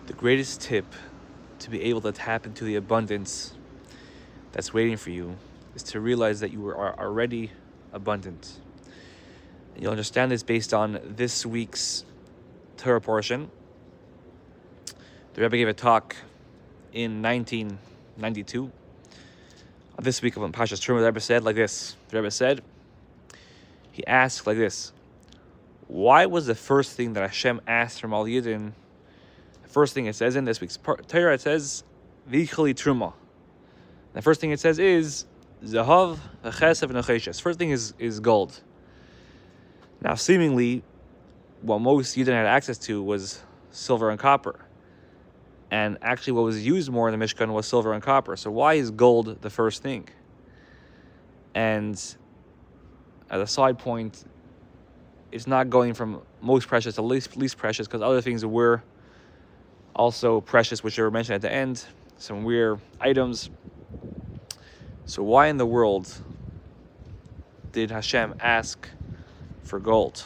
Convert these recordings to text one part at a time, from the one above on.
The greatest tip to be able to tap into the abundance that's waiting for you is to realize that you are already abundant. And you'll understand this based on this week's Torah portion. The Rebbe gave a talk in 1992. This week of Parshas Trumah, the Rebbe said like this. The Rebbe said, he asked like this: why was the first thing that Hashem asked from all Yidden? The first thing it says in this week's Torah, it says, V'yichli Trumah. The first thing it says is Zahav, Chesed, V'Necheshes. First thing is gold. Now, seemingly, what most Yidden had access to was silver and copper. And actually, what was used more in the Mishkan was silver and copper. So why is gold the first thing? And as a side point, it's not going from most precious to least precious, because other things were also precious, which are mentioned at the end, some weird items. So why in the world did Hashem ask for gold?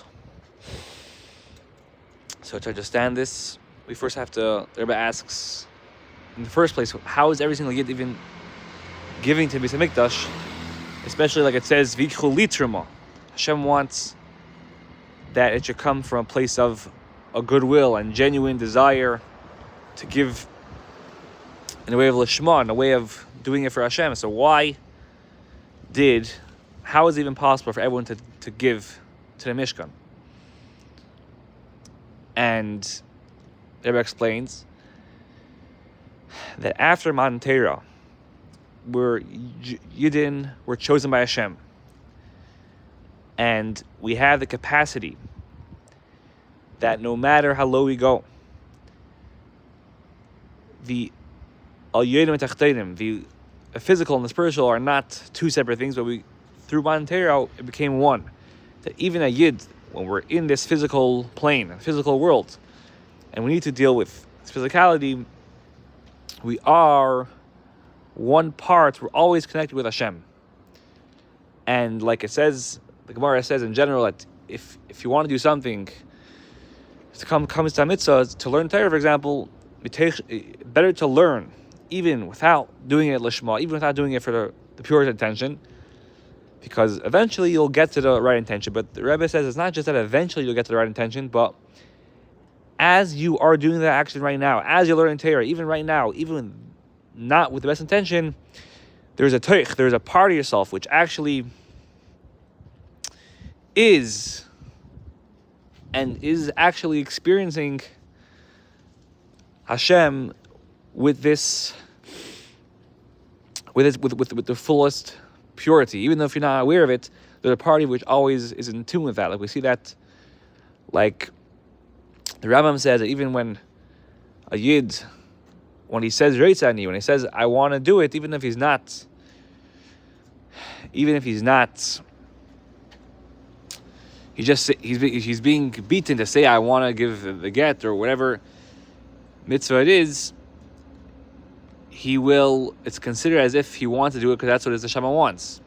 So to understand this, we first have to, the Rebbe asks, in the first place, how is every single Yid even giving to Beis HaMikdash? Especially like it says, V'yichli Trumah. Hashem wants that it should come from a place of a goodwill and genuine desire to give in a way of lishma, in a way of doing it for Hashem. So how is it even possible for everyone to give to the Mishkan? And the Rebbe explains that after Matan Torah, Yidden were chosen by Hashem, and we have the capacity that no matter how low we go, the physical and the spiritual are not two separate things, but through Matan Torah, it became one. That even a Yid, when we're in this physical plane, physical world, and we need to deal with this physicality, we are one part, we're always connected with Hashem. And like it says, the Gemara says in general, that if you want to do something, to comes to mitzvah, to learn Torah, for example, better to learn, even without doing it lishma, even without doing it for the purest intention, because eventually you'll get to the right intention. But the Rebbe says it's not just that eventually you'll get to the right intention, but as you are doing that action right now, as you're learning Torah, even right now, even not with the best intention, there's a part of yourself which actually is actually experiencing Hashem with the fullest purity. Even though if you're not aware of it, there's a party which always is in tune with that. Like we see that, like the Rambam says that even when a Yid, when he says Reitzani, when he says I want to do it, even if he's he's being beaten to say I want to give the get or whatever mitzvah it is, it's considered as if he wants to do it because that's what his neshama wants.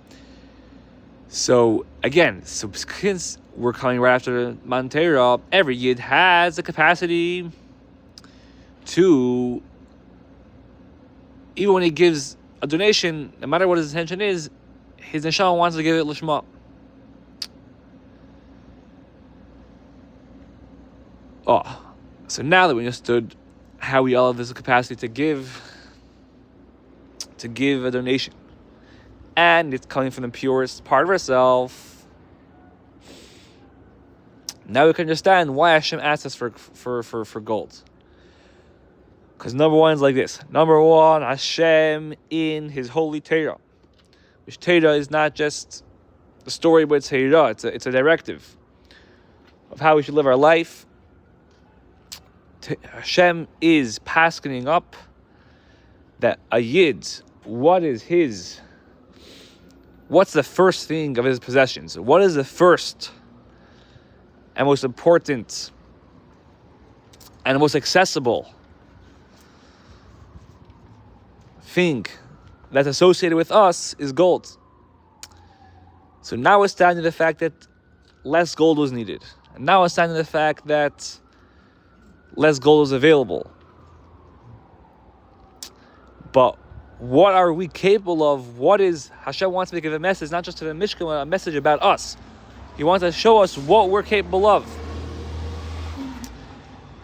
So again, since we're coming right after Matan Torah, every Yid has the capacity to, even when he gives a donation, no matter what his intention is, his neshama wants to give it lishma. So now that we understood how we all have this capacity to give a donation, and it's coming from the purest part of ourselves, now we can understand why Hashem asked us for gold. Because number one is like this. Number one, Hashem in His holy Torah, which Torah is not just the story, but it's Torah. It's a directive of how we should live our life. Hashem is paskening up that a Yid, what's the first thing of his possessions? What is the first and most important and most accessible thing that's associated with us is gold. So notwithstanding the fact that less gold was needed, and notwithstanding the fact that less gold was available, But what are we capable of? What is Hashem wants to give a message, not just to the Mishkan, a message about us. He wants to show us what we're capable of.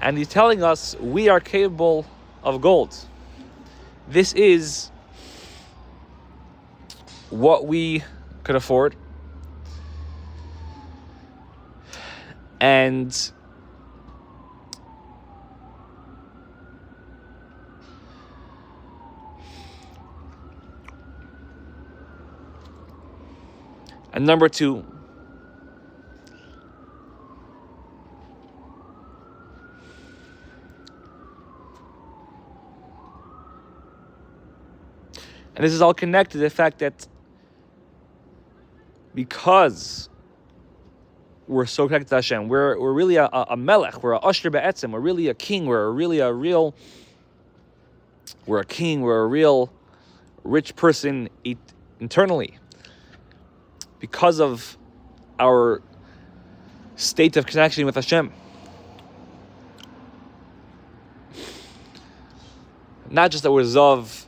And he's telling us we are capable of gold. This is what we could afford. And number two, and this is all connected to the fact that because we're so connected to Hashem, we're really a melech, we're a usher be'etzim, we're really a king, we're a real rich person internally. Because of our state of connection with Hashem. Not just that we're zav,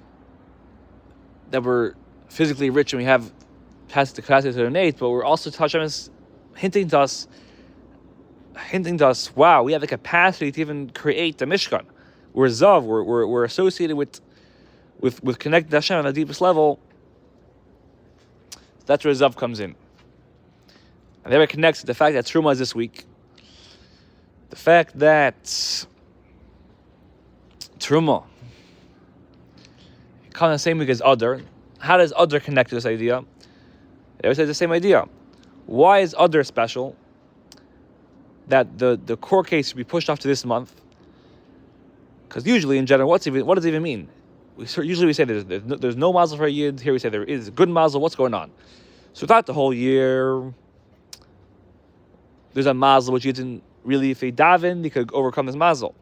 that we're physically rich and we have the capacity to donate, but we're also, Hashem is hinting to us, wow, we have the capacity to even create the Mishkan. We're zav, we're associated with connected to Hashem on the deepest level. That's where zav comes in. And there it connects to the fact that Trumah is this week. The fact that Trumah comes the same week as Adar. How does Adar connect to this idea? It always says the same idea. Why is Adar special? That the court case should be pushed off to this month. Because usually, in general, what does it even mean? Usually we say there's no mazel for a yid. Here we say there is good mazel. What's going on? So throughout the whole year, there's a mazel which you didn't really, if they daven, they could overcome this mazel.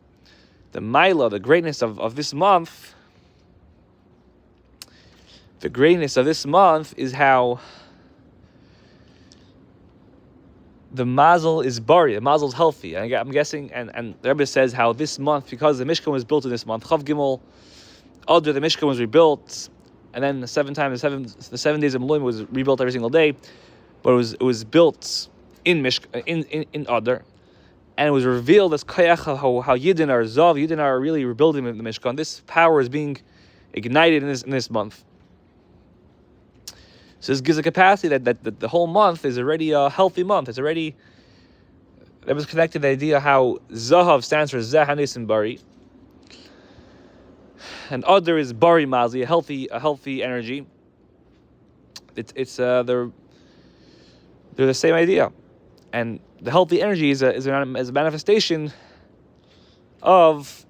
The maila, the greatness of this month, is how the mazel is bari, the mazel is healthy. And I'm guessing, and the Rebbe says how this month, because the Mishkan was built in this month, Chav Gimel, Adar, the Mishkan was rebuilt, and then the 7 days of Meluim was rebuilt every single day, but it was built in Adar, and it was revealed as Kayach, how Yidden are Zav, Yidden are really rebuilding the Mishkan. This power is being ignited in this month. So this gives a capacity that the whole month is already a healthy month. It's already, that was connected to the idea how Zahav stands for Zeh HaNisim Bari, and Adar is Bari Mazi, a healthy energy. They're the same idea, and the healthy energy is a manifestation of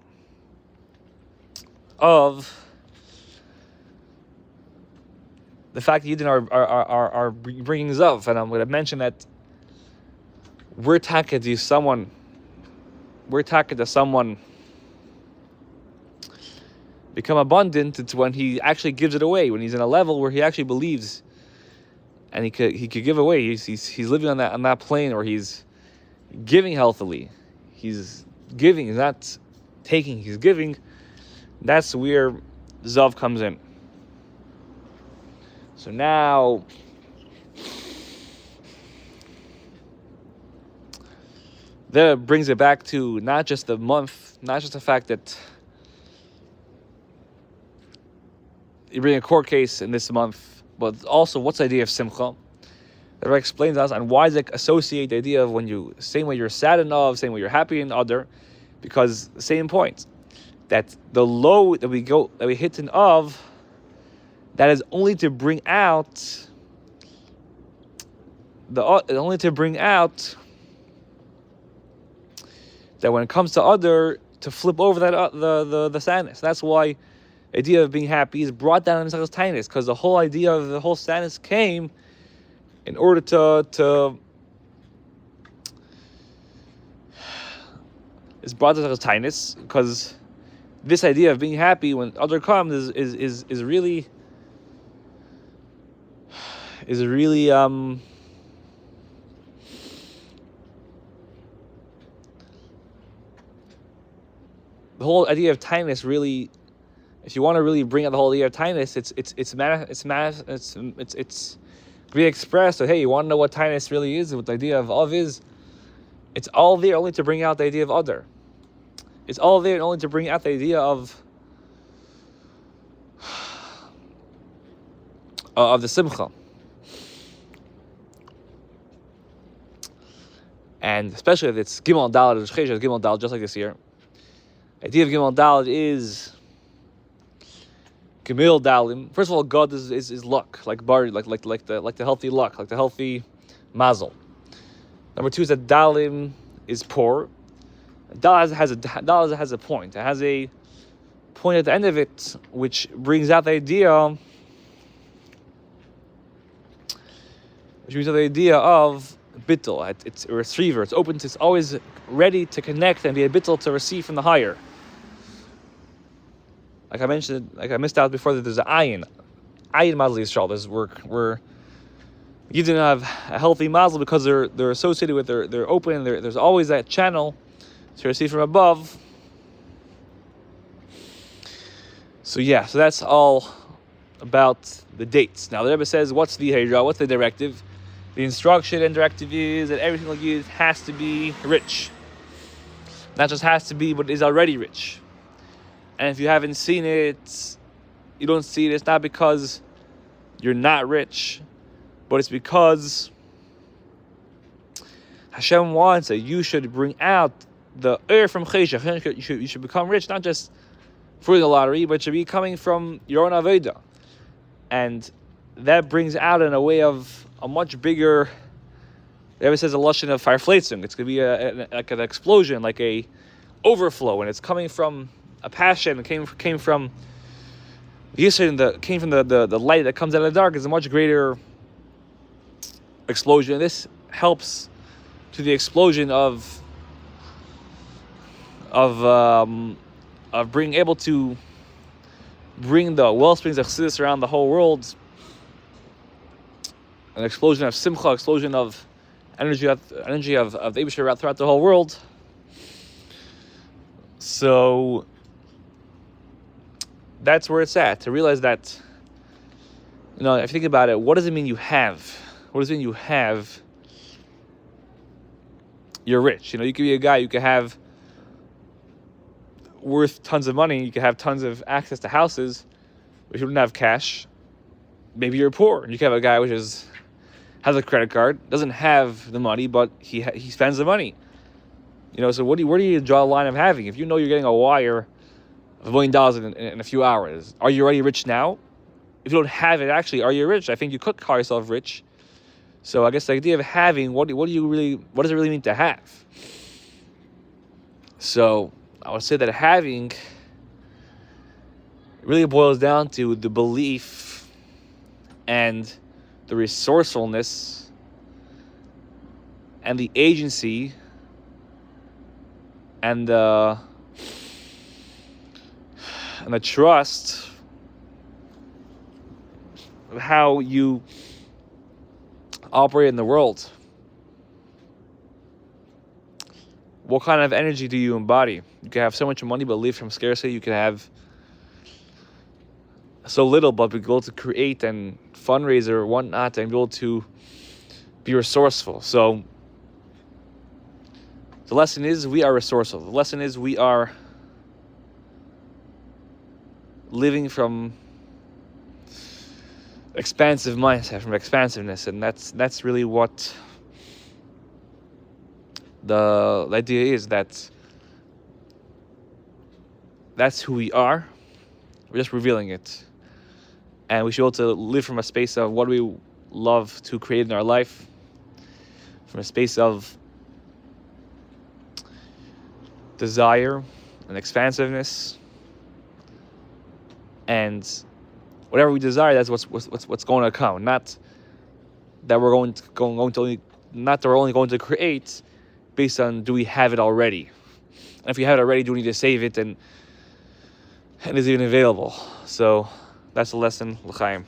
the fact that Yidden are bringing Zav. And I'm going to mention that we're talking to someone become abundant. It's when he actually gives it away, when he's in a level where he actually believes, and he could give away. He's living on that plane where he's giving healthily. He's giving. He's not taking. He's giving. That's where Zav comes in. So now, that brings it back to not just the month, not just the fact that you bring a court case in this month, but also what's the idea of Simcha. The Rebbe explains to us on why does it associate the idea of when you, same way you're sad in Av, same way you're happy in Adar, because the same point, that the low that we hit in Av, that is only to bring out that when it comes to Adar, to flip over that the sadness. That's why the idea of being happy is brought down in Mesachos Tainis, because the whole idea of the whole sadness came in order to it's brought to Mesachos Tainis, because this idea of being happy when Adar comes is really the whole idea of kindness really if you want to really bring out the whole idea of tinus, it's be expressed. So hey, you want to know what tinus really is, what the idea of is? It's all there only to bring out the idea of other. It's all there only to bring out the idea of the simcha. And especially if it's Gimel Daled, Gimel Daled, just like this year. The idea of Gimel Daled is Gimel Dalim. First of all, God is luck, like Bari, like the healthy luck, like the healthy mazel. Number two is that Dalim is poor. Daled has a point. It has a point at the end of it, which brings out the idea of bittul. It's a receiver. It's open. It's always ready to connect and be a bittul to receive from the higher. Like I mentioned, like I missed out before, that there's an ayin mazel yisrael. Where you didn't have a healthy mazel because they're associated with, they're open. There's always that channel to receive from above. So that's all about the dates. Now the Rebbe says, what's the hijra? What's the directive? The instruction and directive is that every single yid has to be rich. Not just has to be, but is already rich. And if you haven't seen it, you don't see it, it's not because you're not rich, but it's because Hashem wants that you should bring out the from Cheshach. You should become rich, not just for the lottery, but should be coming from your own avodah. And that brings out in a way of a much bigger, the Rebbe says, a lashon of fireflitzung. It's going to be like an explosion, like a overflow, and it's coming from a passion. It came from the light that comes out of the dark. Is a much greater explosion. And this helps to the explosion of being able to bring the well springs of chassidus around the whole world. An explosion of simcha, explosion of energy of the Eibusher throughout the whole world. So that's where it's at. To realize that, if you think about it, what does it mean you have? What does it mean you have? You're rich. You could be a guy, you could have worth tons of money, you could have tons of access to houses, but you wouldn't have cash. Maybe you're poor. You could have a guy which has a credit card, doesn't have the money, but he spends the money. So where do you draw the line of having? If you know you're getting a wire of $1 million in a few hours, are you already rich now? If you don't have it, actually, are you rich? I think you could call yourself rich. So I guess the idea of having, what does it really mean to have? So I would say that having really boils down to the belief and the resourcefulness and the agency and the trust of how you operate in the world. What kind of energy do you embody? You can have so much money but live from scarcity. You can have so little but be able to create and fundraise or whatnot and be able to be resourceful. So the lesson is we are resourceful. The lesson is we are living from expansive mindset, from expansiveness, and that's really what the idea is. That's who we are. We're just revealing it, and we should be able to live from a space of what we love to create in our life, from a space of desire and expansiveness, and whatever we desire, that's what's going to come. Not that we're only going to create based on, do we have it already? And if we have it already, do we need to save it and is it even available? So that's the lesson. L'chaim.